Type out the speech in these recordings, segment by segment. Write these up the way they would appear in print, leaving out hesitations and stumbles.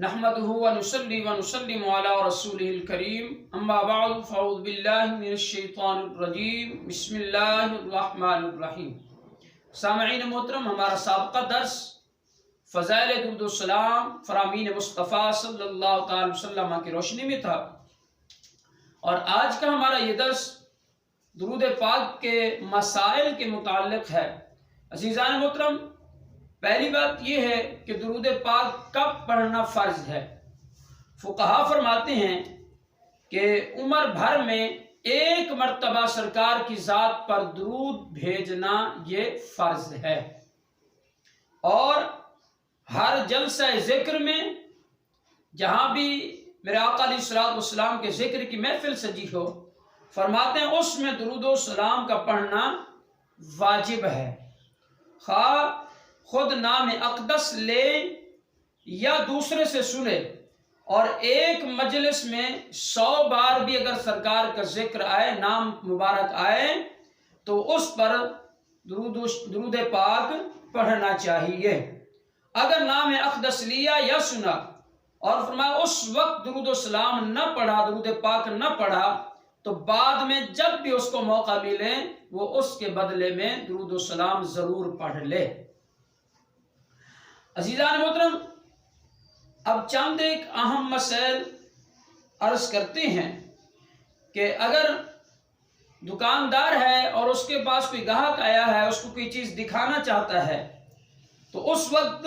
नहमदुहु व नुसल्ली व नुसल्लिमु अला रसूलिहिल करीम अम्मा बअद फ़अऊज़ु बिल्लाहि मिनश शैतानिर रजीम बिस्मिल्लाहिर रहमानिर रहीम। सामईन मोहतरम, हमारा साबिक़ा दर्स फ़ज़ाइल दुरूद व सलाम फ़रामीन मुस्तफ़ा सल्लल्लाहु अलैहि वसल्लम की रोशनी में था, और आज का हमारा ये दर्स दुरूद पाक के मसाइल के मुताल्लिक़ है। अज़ीज़ान मोहतरम, पहली बात यह है कि दुरूद पाक कब पढ़ना फ़र्ज है। फ़ुक़हा फरमाते हैं कि उम्र भर में एक मर्तबा सरकार की ज़ात पर दुरूद भेजना ये फ़र्ज है, और हर जलसा ज़िक्र में जहाँ भी मेरे आका अलैहिस्सलातु वस्सलाम के ज़िक्र की महफिल सजी हो, फरमाते हैं उसमें दुरूद व सलाम का पढ़ना वाजिब है। खा खुद नाम अक़दस ले या दूसरे से सुने, और एक मजलिस में 100 बार भी अगर सरकार का जिक्र आए, नाम मुबारक आए, तो उस पर दुरूद पाक पढ़ना चाहिए। अगर नाम अक़दस लिया या सुना और फरमाया उस वक्त दुरूद सलाम न पढ़ा, दुरूद पाक न पढ़ा, तो बाद में जब भी उसको मौका मिले वो उसके बदले में दुरूद सलाम ज़रूर पढ़ ले। अज़ीज़ान मोहतरम, अब चंद एक अहम मसैल अर्ज करते हैं कि अगर दुकानदार है और उसके पास कोई ग्राहक आया है, उसको कोई चीज़ दिखाना चाहता है, तो उस वक्त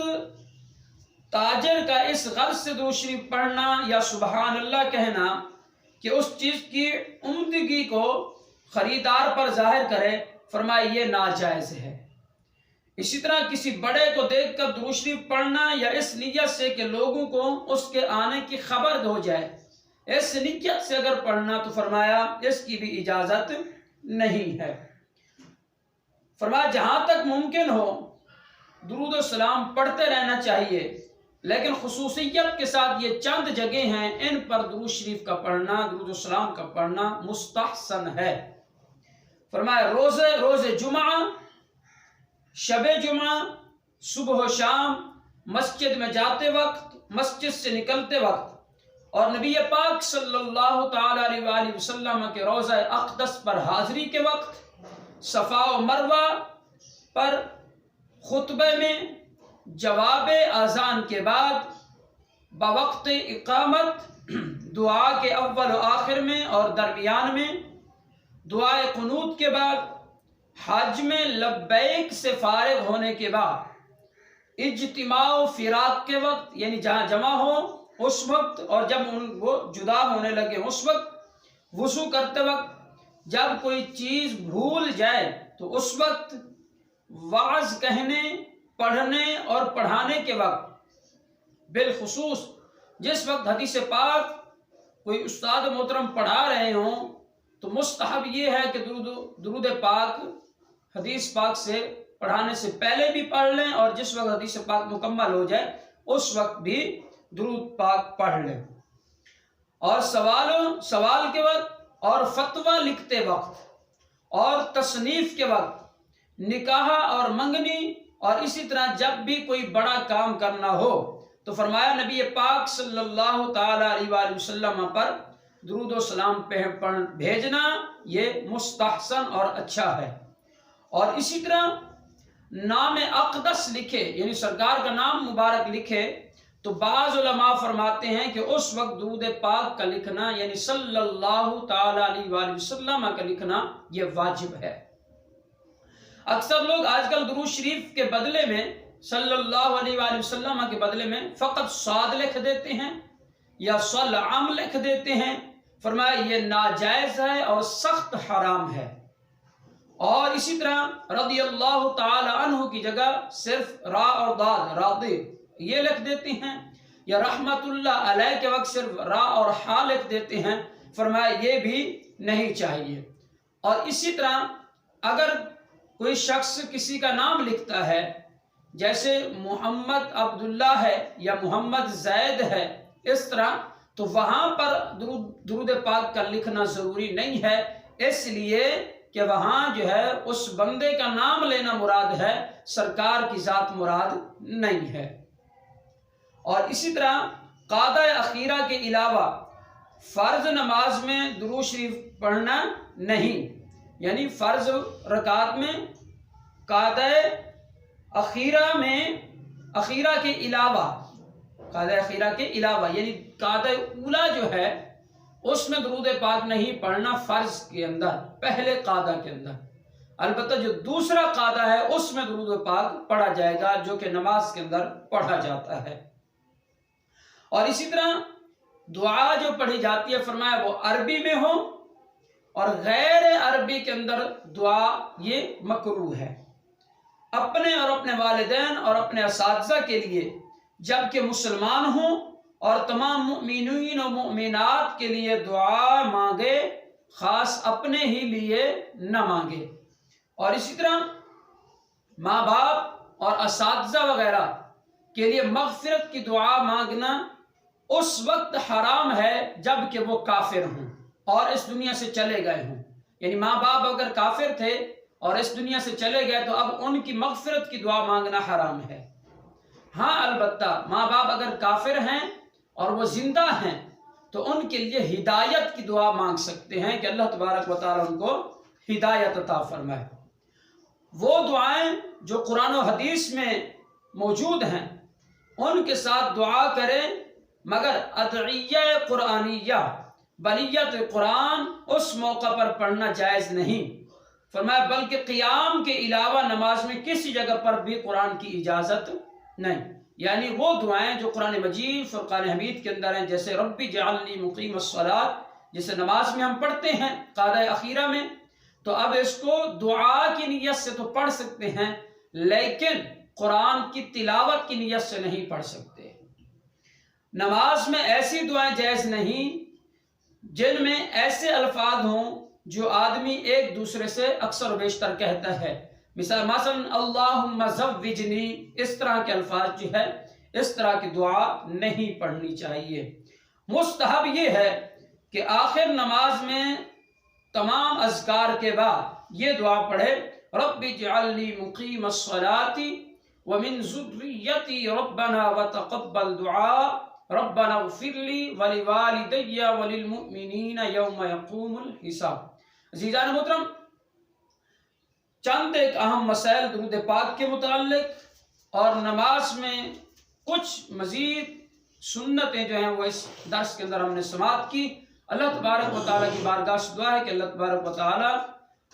ताजर का इस गर्ज से दुरूद शरीफ पढ़ना या सुबहान अल्लाह कहना कि उस चीज़ की उम्दगी को ख़रीदार पर ज़ाहिर करे, फरमाए ये नाजायज़ है। इसी तरह किसी बड़े को देखकर दुरूद शरीफ पढ़ना या इस नियत से कि लोगों को उसके आने की खबर हो जाए, इस नियत से अगर पढ़ना तो फरमाया इसकी भी इजाज़त नहीं है। फरमाया जहाँ तक मुमकिन हो दुरूद सलाम पढ़ते रहना चाहिए, लेकिन खुसूसियत के साथ ये चंद जगह हैं, इन पर दुरूद शरीफ का पढ़ना, दुरूद सलाम का पढ़ना मुस्तहसन है। फरमाया रोज़े जुमा, शबे जुमा, सुबह शाम, मस्जिद में जाते वक्त, मस्जिद से निकलते वक्त, और नबी पाक सल्लल्लाहु ताला अलैहि वसल्लम के रोज़ा अक़दस पर हाज़री के वक्त, सफ़ा व मरवा पर, खुतबे में, जवाब आज़ान के बाद, बवक्त इक़ामत, दुआ के अव्वल व आखिर में और दरमियान में, दुआए क़ुनूत के बाद, हज में लब्बैक से फारिग होने के बाद, इज्तिमा व फिराक के वक्त, यानी जहाँ जमा हो उस वक्त, और जब वो जुदा होने लगे उस वक्त, वुज़ू करते वक्त, जब कोई चीज़ भूल जाए तो उस वक्त, वाज़ कहने, पढ़ने और पढ़ाने के वक्त, बिलखुसूस जिस वक्त हदीस पाक कोई उस्ताद मोहतरम पढ़ा रहे हों, तो मुस्तहब ये है कि दुरूद पाक हदीस पाक से पढ़ाने से पहले भी पढ़ लें, और जिस वक्त हदीस पाक मुकम्मल हो जाए उस वक्त भी दुरूद पाक पढ़ लें। और सवाल के वक्त, और फतवा लिखते वक्त, और तसनीफ के वक्त, निकाह और मंगनी, और इसी तरह जब भी कोई बड़ा काम करना हो, तो फरमाया नबी पाक सल्लल्लाहु ताला अलैहि वसल्लम पर दुरूद सलाम भेजना ये मुस्तहसन और अच्छा है। और इसी तरह नाम अक़दस लिखे, यानी सरकार का नाम मुबारक लिखे, तो बाज़ उलमा फरमाते हैं कि उस वक्त दुरूद पाक का लिखना, यानी सल्लल्लाहु ताला अलैहि वसल्लम का लिखना ये वाजिब है। अक्सर लोग आजकल दुरूद शरीफ के बदले में, सल्लल्लाहु अलैहि वसल्लम के बदले में फ़कत साद लिख देते हैं या सल्लम लिख देते हैं। फरमाया ये नाजायज़ है और सख्त हराम है। और इसी तरह रज़ियल्लाहु ताला अन्हु की जगह सिर्फ रा और दाद, रादी ये लिख देते हैं, या रहमतुल्लाह अलैह के वक्त सिर्फ रा और हा लिख देते हैं। फरमाया ये भी नहीं चाहिए। और इसी तरह अगर कोई शख्स किसी का नाम लिखता है, जैसे मोहम्मद अब्दुल्ला है या मोहम्मद जैद है, इस तरह, तो वहाँ पर दुरूद पाक का लिखना ज़रूरी नहीं है, इसलिए कि वहाँ जो है उस बंदे का नाम लेना मुराद है, सरकार की ज़ात मुराद नहीं है। और इसी तरह قاعدہ اخیرہ کے علاوہ فرض نماز میں درود شریف پڑھنا نہیں، یعنی فرض رکعت میں قاعدہ اخیرہ کے علاوہ یعنی قاعدہ اولا جو ہے اس میں درود پاک نہیں پڑھنا فرض کے اندر، پہلے قاعدہ کے اندر۔ البتہ جو دوسرا قاعدہ ہے اس میں درود پاک پڑھا جائے گا، جو کہ نماز کے اندر پڑھا جاتا ہے۔ اور اسی طرح دعا جو پڑھی جاتی ہے، فرمایا وہ عربی میں ہو اور غیر عربی کے اندر دعا یہ مکروہ ہے۔ اپنے اور اپنے والدین اور اپنے اساتذہ کے لیے جبکہ مسلمان ہوں، اور تمام مؤمنین و مؤمنات کے لیے دعا مانگے، خاص اپنے ہی لیے نہ مانگے۔ اور اسی طرح ماں باپ اور اساتذہ وغیرہ کے لیے مغفرت کی دعا مانگنا اس وقت حرام ہے جب کہ وہ کافر ہوں اور اس دنیا سے چلے گئے ہوں۔ یعنی ماں باپ اگر کافر تھے اور اس دنیا سے چلے گئے تو اب ان کی مغفرت کی دعا مانگنا حرام ہے۔ ہاں البتہ ماں باپ اگر کافر ہیں اور وہ زندہ ہیں تو ان کے لیے ہدایت کی دعا مانگ سکتے ہیں کہ اللہ تبارک و تعالیٰ ان کو ہدایت عطا فرمائے۔ وہ دعائیں جو قرآن و حدیث میں موجود ہیں ان کے ساتھ دعا کریں، مگر ادعیہ قرآنیہ بلیت قرآن اس موقع پر پڑھنا جائز نہیں۔ فرمایا بلکہ قیام کے علاوہ نماز میں کسی جگہ پر بھی قرآن کی اجازت نہیں، یعنی وہ دعائیں جو قرآن مجید فرقان حمید کے اندر ہیں، جیسے ربی جعلنی مقیم الصلاۃ، جسے نماز میں ہم پڑھتے ہیں قاعدہ اخیرہ میں، تو اب اس کو دعا کی نیت سے تو پڑھ سکتے ہیں لیکن قرآن کی تلاوت کی نیت سے نہیں پڑھ سکتے۔ نماز میں ایسی دعائیں جائز نہیں جن میں ایسے الفاظ ہوں جو آدمی ایک دوسرے سے اکثر و بیشتر کہتا ہے، مثلا اللہم زوجنی، اس طرح کے الفاظ جو ہے اس طرح کی دعا نہیں پڑھنی چاہیے۔ مستحب یہ ہے کہ آخر نماز میں تمام اذکار کے بعد یہ دعا پڑھے، رب اجعلنی مقیم الصلاۃ ومن ذریتی ربنا وتقبل دعاء ربنا اغفر لی ولوالدی وللمؤمنین یوم یقوم الحساب۔ عزیزان محترم، چند ایک اہم مسائل درود پاک کے متعلق اور نماز میں کچھ مزید سنتیں جو ہیں وہ اس درس کے اندر ہم نے سماعت کی۔ اللہ تبارک و تعالیٰ کی بارگاہ سے دعا ہے کہ اللہ تبارک و تعالیٰ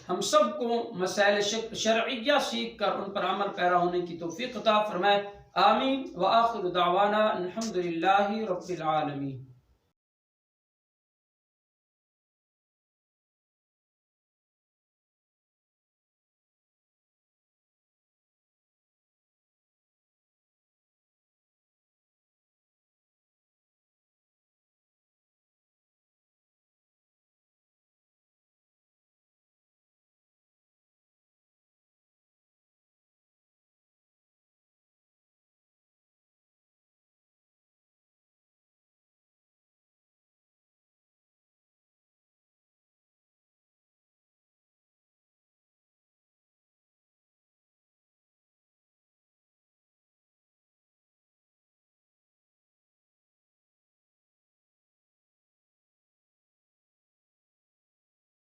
ہم سب کو مسائل شرعیہ سیکھ کر ان پر عمل پیرا ہونے کی توفیق عطا فرمائے۔ آمین۔ وآخر دعوانا الحمدللہ رب العالمین۔